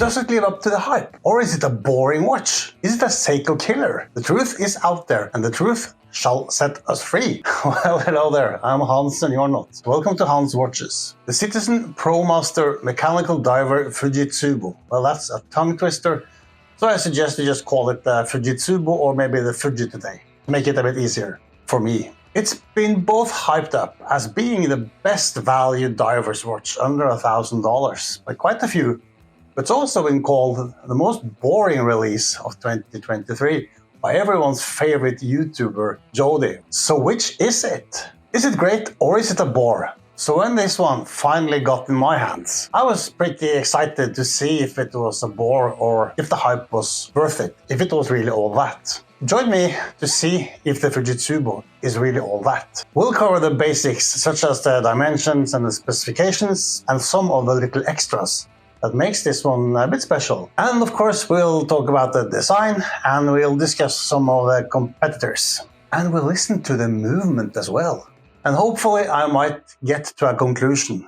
Does it live up to the hype? Or is it a boring watch? Is it a Seiko killer? The truth is out there, and the truth shall set us free. Well, hello there, I'm Hans and you're not. Welcome to Hans Watches. The Citizen Promaster Mechanical Diver Fujitsubo. Well, that's a tongue twister, so I suggest you just call it Fujitsubo or maybe the Fuji today, to make it a bit easier for me. It's been both hyped up as being the best value diver's watch under $1,000 by quite a few, but it's also been called the most boring release of 2023 by everyone's favorite YouTuber, Jody. So which is it? Is it great or is it a bore? So when this one finally got in my hands, I was pretty excited to see if it was a bore or if the hype was worth it, if it was really all that. Join me to see if the Fujitsubo is really all that. We'll cover the basics such as the dimensions and the specifications and some of the little extras that makes this one a bit special. And of course we'll talk about the design and we'll discuss some of the competitors. And we'll listen to the movement as well. And hopefully I might get to a conclusion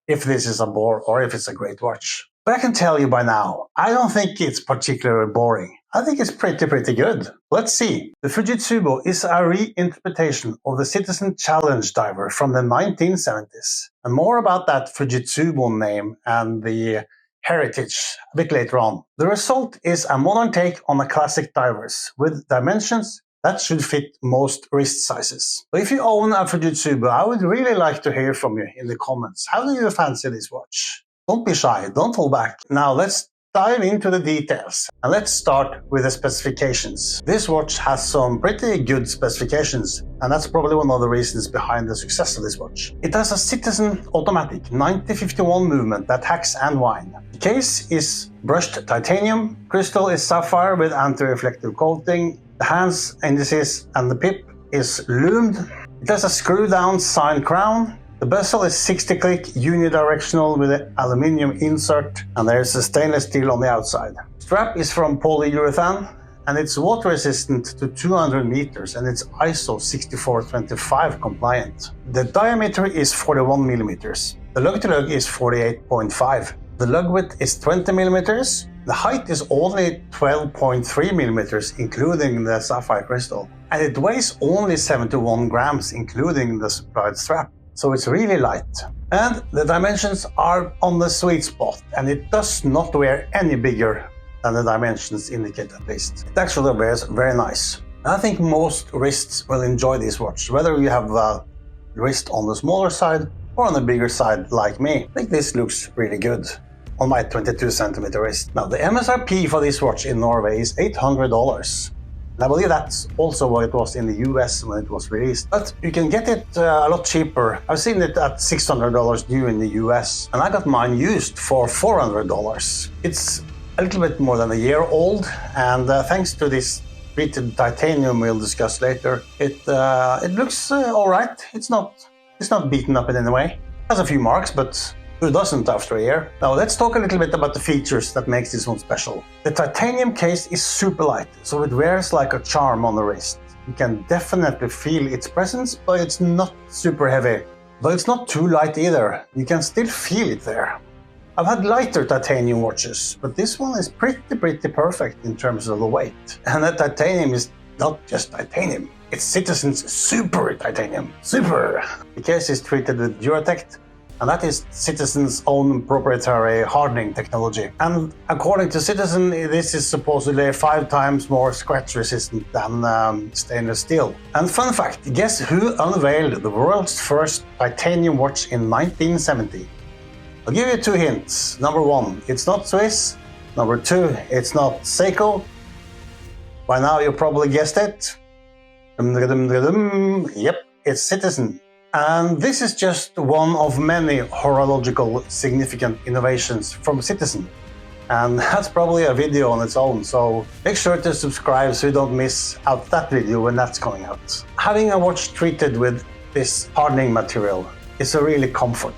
if this is a bore or if it's a great watch. But I can tell you by now, I don't think it's particularly boring. I think it's pretty good. Let's see. The Fujitsubo is a reinterpretation of the Citizen Challenge Diver from the 1970s. And more about that Fujitsubo name and the heritage a bit later on. The result is a modern take on the classic divers with dimensions that should fit most wrist sizes. So if you own a Fujitsubo, I would really like to hear from you in the comments. How do you fancy this watch? Don't be shy, don't hold back. Now let's dive into the details. And let's start with the specifications. This watch has some pretty good specifications, and that's probably one of the reasons behind the success of this watch. It has a Citizen automatic 9051 movement that hacks and wind. The case is brushed titanium, crystal is sapphire with anti-reflective coating, the hands, indices and the pip is lumed. It has a screw-down signed crown. The bezel is 60-click unidirectional with an aluminium insert, and there's a stainless steel on the outside. Strap is from polyurethane, and it's water resistant to 200 meters, and it's ISO 6425 compliant. The diameter is 41 millimeters. The lug-to-lug is 48.5. The lug width is 20 millimeters. The height is only 12.3 millimeters, including the sapphire crystal. And it weighs only 71 grams, including the supplied strap. So it's really light. And the dimensions are on the sweet spot, and it does not wear any bigger than the dimensions indicate at least. It actually wears very nice. I think most wrists will enjoy this watch, whether you have a wrist on the smaller side or on the bigger side like me. I think this looks really good on my 22 centimeter wrist. Now the MSRP for this watch in Norway is $800. I believe that's also what it was in the US when it was released. But you can get it a lot cheaper. I've seen it at $600 new in the US, and I got mine used for $400. It's a little bit more than a year old, and thanks to this treated titanium we'll discuss later, it looks all right. It's not beaten up in any way. It has a few marks, but who doesn't after a year? Now let's talk a little bit about the features that makes this one special. The titanium case is super light, so it wears like a charm on the wrist. You can definitely feel its presence, but it's not super heavy. But it's not too light either. You can still feel it there. I've had lighter titanium watches, but this one is pretty perfect in terms of the weight. And that titanium is not just titanium. It's Citizen's super titanium. Super! The case is treated with Duratect, and that is Citizen's own proprietary hardening technology. And according to Citizen, this is supposedly 5 times more scratch resistant than stainless steel. And fun fact, guess who unveiled the world's first titanium watch in 1970? I'll give you 2 hints. Number 1, it's not Swiss. Number 2, it's not Seiko. By now you probably guessed it. Yep, it's Citizen. And this is just one of many horological significant innovations from Citizen. And that's probably a video on its own, so make sure to subscribe so you don't miss out that video when that's coming out. Having a watch treated with this hardening material is a really comfort.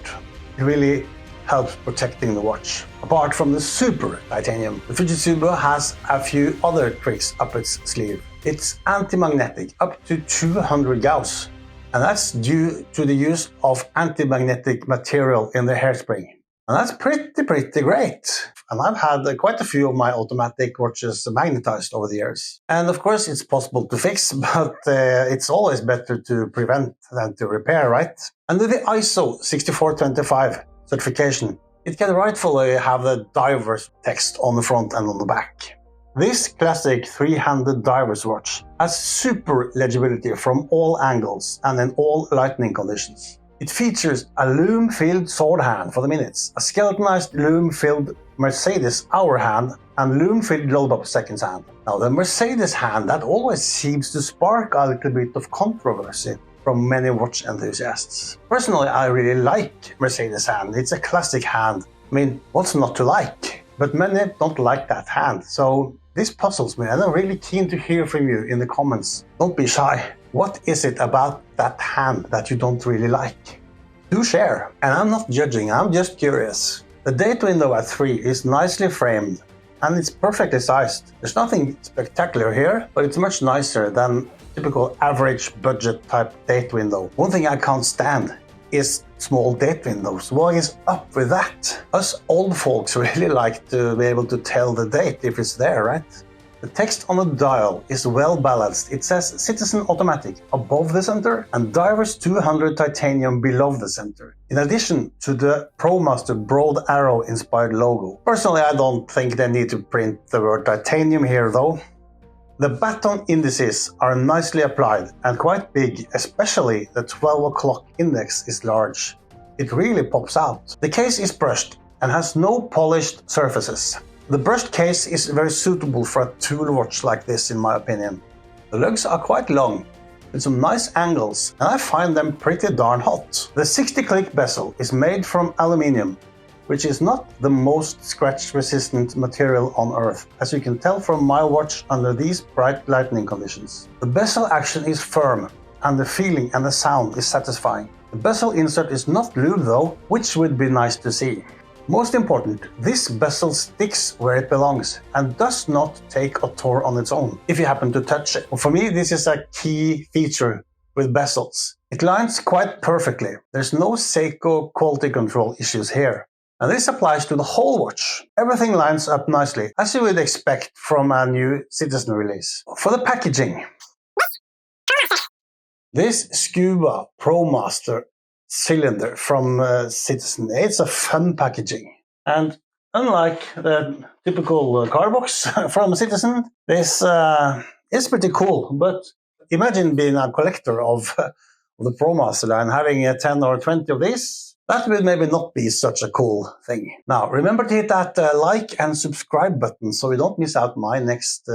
It really helps protecting the watch. Apart from the super titanium, the Fujitsubo has a few other tricks up its sleeve. It's anti-magnetic up to 200 Gauss. And that's due to the use of anti-magnetic material in the hairspring. And that's pretty great. And I've had quite a few of my automatic watches magnetized over the years. And of course, it's possible to fix, but it's always better to prevent than to repair, right? Under the ISO 6425 certification, it can rightfully have the diver's text on the front and on the back. This classic three-handed diver's watch has super legibility from all angles and in all lighting conditions. It features a Lume-filled sword hand for the minutes, a skeletonized Lume-filled Mercedes hour hand, and Lume-filled lollipop seconds hand. Now the Mercedes hand, that always seems to spark a little bit of controversy from many watch enthusiasts. Personally, I really like Mercedes hand. It's a classic hand. I mean, what's not to like? But many don't like that hand, so this puzzles me, and I'm really keen to hear from you in the comments. Don't be shy. What is it about that hand that you don't really like? Do share. And I'm not judging, I'm just curious. The date window at 3 is nicely framed and it's perfectly sized. There's nothing spectacular here, but it's much nicer than typical average budget type date window. One thing I can't stand is small date windows. What is up with that? Us old folks really like to be able to tell the date if it's there, right? The text on the dial is well balanced. It says Citizen Automatic above the center and Divers 200 Titanium below the center, in addition to the Promaster broad arrow inspired logo. Personally, I don't think they need to print the word titanium here though. The baton indices are nicely applied and quite big, especially the 12 o'clock index is large. It really pops out. The case is brushed and has no polished surfaces. The brushed case is very suitable for a tool watch like this in my opinion. The lugs are quite long, with some nice angles, and I find them pretty darn hot. The 60-click bezel is made from aluminium, which is not the most scratch-resistant material on earth, as you can tell from my watch under these bright lighting conditions. The bezel action is firm, and the feeling and the sound is satisfying. The bezel insert is not lubed though, which would be nice to see. Most important, this bezel sticks where it belongs and does not take a tour on its own if you happen to touch it. For me, this is a key feature with bezels. It lines quite perfectly. There's no Seiko quality control issues here. And this applies to the whole watch. Everything lines up nicely, as you would expect from a new Citizen release. For the packaging, this Scuba Promaster cylinder from Citizen, it's a fun packaging. And unlike the typical card box from Citizen, this is pretty cool. But imagine being a collector of the Promaster line, having 10 or 20 of these. That will maybe not be such a cool thing. Now, remember to hit that like and subscribe button so you don't miss out my next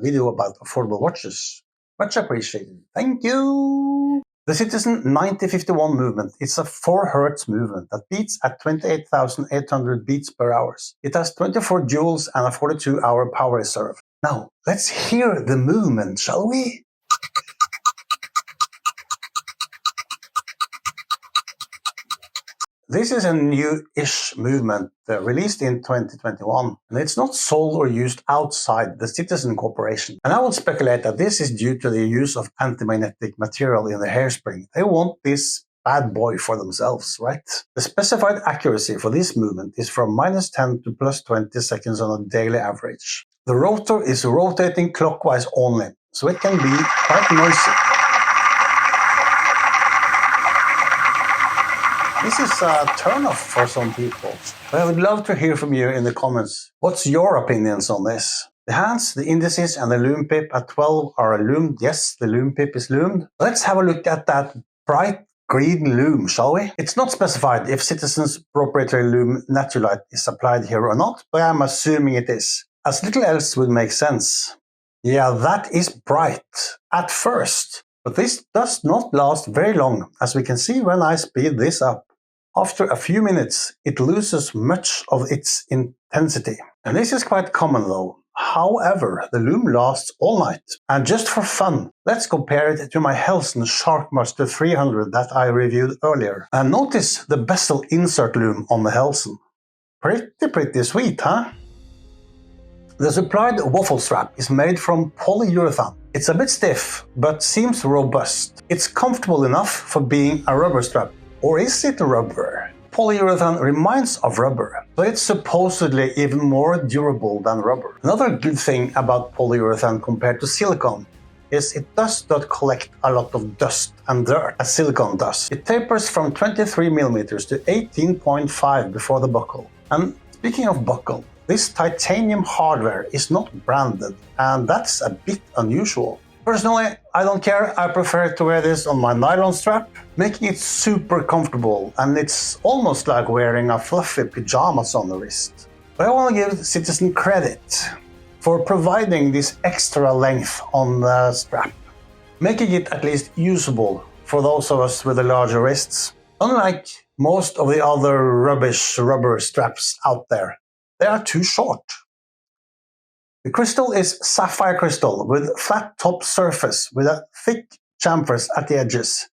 video about affordable watches. Much appreciated. Thank you! The Citizen 9051 movement is a 4 Hz movement that beats at 28,800 beats per hour. It has 24 joules and a 42-hour power reserve. Now, let's hear the movement, shall we? This is a new-ish movement released in 2021, and it's not sold or used outside the Citizen Corporation. And I will speculate that this is due to the use of anti-magnetic material in the hairspring. They want this bad boy for themselves, right? The specified accuracy for this movement is from -10 to +20 seconds on a daily average. The rotor is rotating clockwise only, so it can be quite noisy. This is a turn-off for some people, but I would love to hear from you in the comments. What's your opinions on this? The hands, the indices, and the lume pip at 12 are lumed. Yes, the lume pip is lumed. Let's have a look at that bright green lume, shall we? It's not specified if Citizen's proprietary lume Naturalite is applied here or not, but I'm assuming it is, as little else would make sense. Yeah, that is bright at first, but this does not last very long, as we can see when I speed this up. After a few minutes, it loses much of its intensity. And this is quite common though. However, the lume lasts all night. And just for fun, let's compare it to my Helsen Sharkmaster 300 that I reviewed earlier. And notice the bezel insert lume on the Helsen. Pretty sweet, huh? The supplied waffle strap is made from polyurethane. It's a bit stiff, but seems robust. It's comfortable enough for being a rubber strap. Or is it rubber? polyurethane reminds of rubber, but it's supposedly even more durable than rubber. Another good thing about polyurethane compared to silicone is it does not collect a lot of dust and dirt as silicone does. It tapers from 23mm to 18.5 before the buckle. And speaking of buckle, this titanium hardware is not branded, and that's a bit unusual. Personally, I don't care. I prefer to wear this on my nylon strap, making it super comfortable, and it's almost like wearing a fluffy pajamas on the wrist. But I want to give Citizen credit for providing this extra length on the strap, making it at least usable for those of us with the larger wrists. Unlike most of the other rubbish rubber straps out there, they are too short. The crystal is sapphire crystal with flat top surface with a thick chamfers at the edges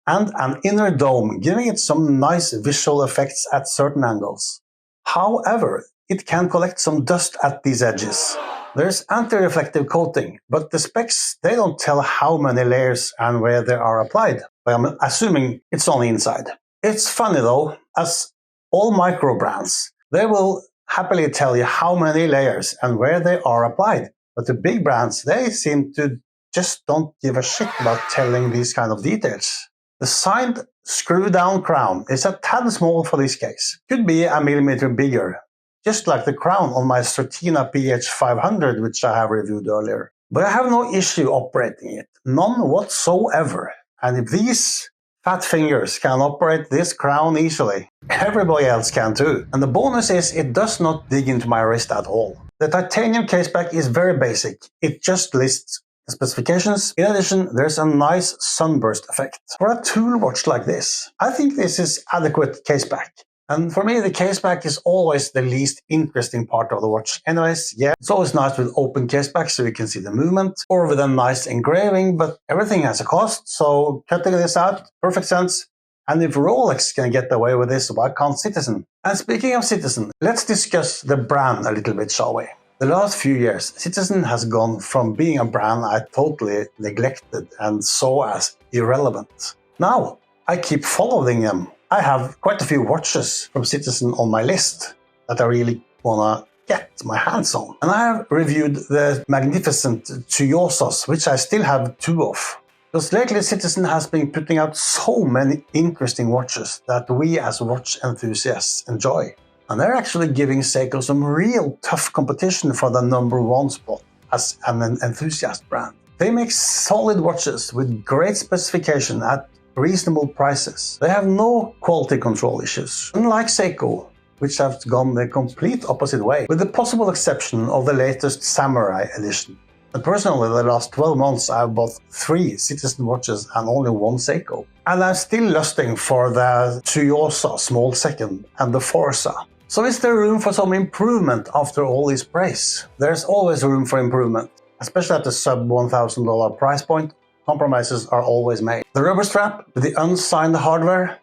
and an inner dome, giving it some nice visual effects at certain angles. However, it can collect some dust at these edges. There's anti-reflective coating, but the specs, they don't tell how many layers and where they are applied. But I'm assuming it's on the inside. It's funny though, as all micro brands, they will happily tell you how many layers and where they are applied. But the big brands, they seem to just don't give a shit about telling these kind of details. The signed screw-down crown is a tad small for this case. Could be a millimeter bigger, just like the crown on my Certina PH500, which I have reviewed earlier. But I have no issue operating it, none whatsoever. And if these fat fingers can operate this crown easily, everybody else can too. And the bonus is it does not dig into my wrist at all. The titanium caseback is very basic. It just lists the specifications. In addition, there's a nice sunburst effect. For a tool watch like this, I think this is adequate caseback. And for me, the caseback is always the least interesting part of the watch. Anyways, yeah, it's always nice with open caseback so you can see the movement, or with a nice engraving, but everything has a cost, so cutting this out, perfect sense. And if Rolex can get away with this, why can't Citizen? And speaking of Citizen, let's discuss the brand a little bit, shall we? The last few years, Citizen has gone from being a brand I totally neglected and saw as irrelevant. Now, I keep following them. I have quite a few watches from Citizen on my list that I really want to get my hands on. And I have reviewed the magnificent Tuyosos, which I still have two of. Because lately Citizen has been putting out so many interesting watches that we as watch enthusiasts enjoy. And they're actually giving Seiko some real tough competition for the #1 spot as an enthusiast brand. They make solid watches with great specification at reasonable prices. They have no quality control issues, unlike Seiko, which have gone the complete opposite way, with the possible exception of the latest Samurai edition. And personally, the last 12 months I've bought 3 Citizen watches and only 1 Seiko. And I'm still lusting for the Tuyosa Small Second and the Forza. So is there room for some improvement after all this praise? There's always room for improvement, especially at the sub $1,000 price point. Compromises are always made. The rubber strap with the unsigned hardware,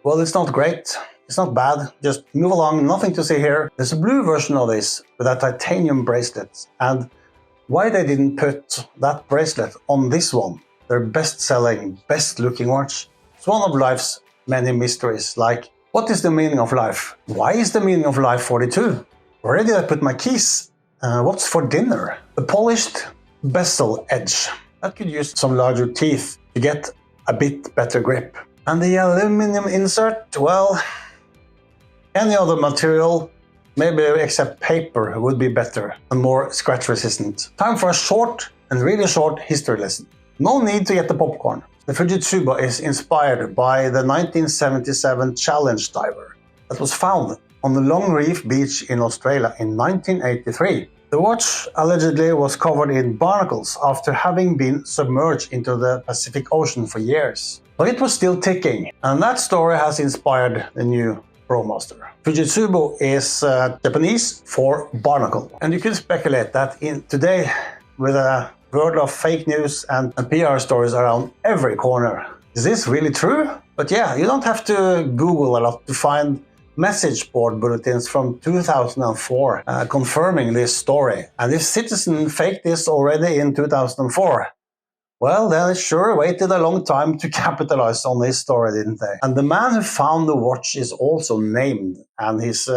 well, it's not great. It's not bad. Just move along, nothing to see here. There's a blue version of this with a titanium bracelet. And why they didn't put that bracelet on this one, their best-selling, best-looking watch, it's one of life's many mysteries. Like, what is the meaning of life? Why is the meaning of life 42? Where did I put my keys? What's for dinner? The polished bezel edge. That could use some larger teeth to get a bit better grip. And the aluminum insert, well, any other material, maybe except paper, would be better and more scratch resistant. Time for a short and really short history lesson. No need to get the popcorn. The Fujitsubo is inspired by the 1977 Challenge diver that was found on the Long Reef Beach in Australia in 1983. The watch allegedly was covered in barnacles after having been submerged into the Pacific Ocean for years. But it was still ticking, and that story has inspired the new Promaster. Fujitsubo is Japanese for barnacle. And you can speculate that in today, with a world of fake news and PR stories around every corner, is this really true? But yeah, you don't have to Google a lot to find message board bulletins from 2004 confirming this story. And if Citizen faked this already in 2004, Well, they sure waited a long time to capitalize on this story, didn't they? And the man who found the watch is also named, and his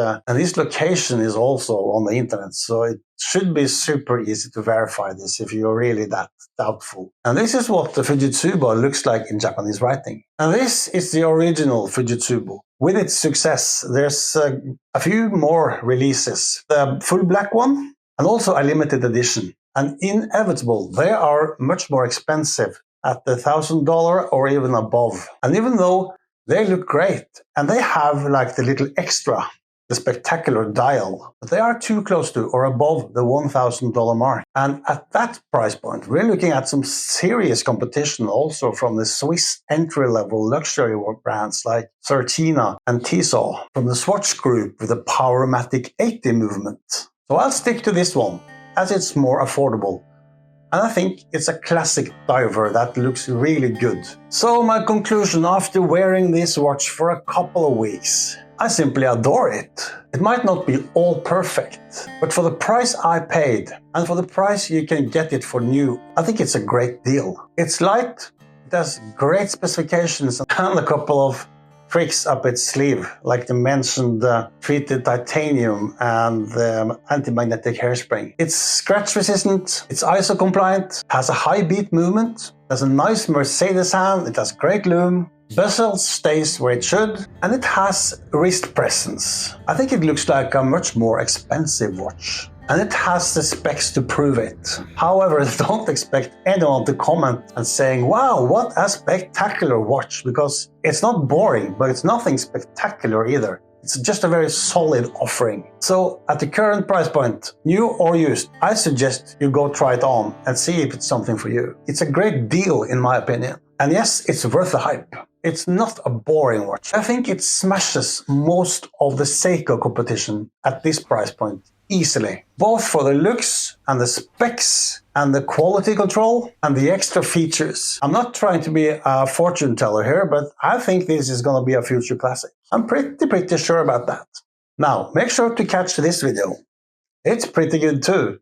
location is also on the internet. So it should be super easy to verify this if you're really that doubtful. And this is what the Fujitsubo looks like in Japanese writing. And this is the original Fujitsubo. With its success, there's a few more releases. The full black one, and also a limited edition. And inevitable, they are much more expensive at the $1,000 or even above. And even though they look great, and they have like the little extra, the spectacular dial, but they are too close to or above the $1,000 mark. And at that price point, we're looking at some serious competition also from the Swiss entry-level luxury brands like Certina and Tissot, from the Swatch Group with the Powermatic 80 movement. So I'll stick to this one, as it's more affordable. And I think it's a classic diver that looks really good. So my conclusion after wearing this watch for a couple of weeks, I simply adore it. It might not be all perfect, but for the price I paid and for the price you can get it for new, I think it's a great deal. It's light, it has great specifications and a couple of tricks up its sleeve, like the mentioned treated titanium and the anti-magnetic hairspring. It's scratch resistant, it's ISO compliant, has a high beat movement, has a nice Mercedes hand, it has great lume, bezel stays where it should, and it has wrist presence. I think it looks like a much more expensive watch. And it has the specs to prove it. However, don't expect anyone to comment and saying, wow, what a spectacular watch, because it's not boring, but it's nothing spectacular either. It's just a very solid offering. So at the current price point, new or used, I suggest you go try it on and see if it's something for you. It's a great deal in my opinion. And yes, it's worth the hype. It's not a boring watch. I think it smashes most of the Seiko competition at this price point easily, both for the looks and the specs and the quality control and the extra features. I'm not trying to be a fortune teller here, but I think this is going to be a future classic. I'm pretty sure about that. Now, make sure to catch this video. It's pretty good too.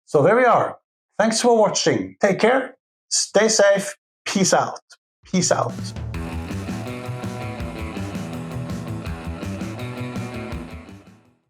So there we are. Thanks for watching. Take care. Stay safe. Peace out. Peace out.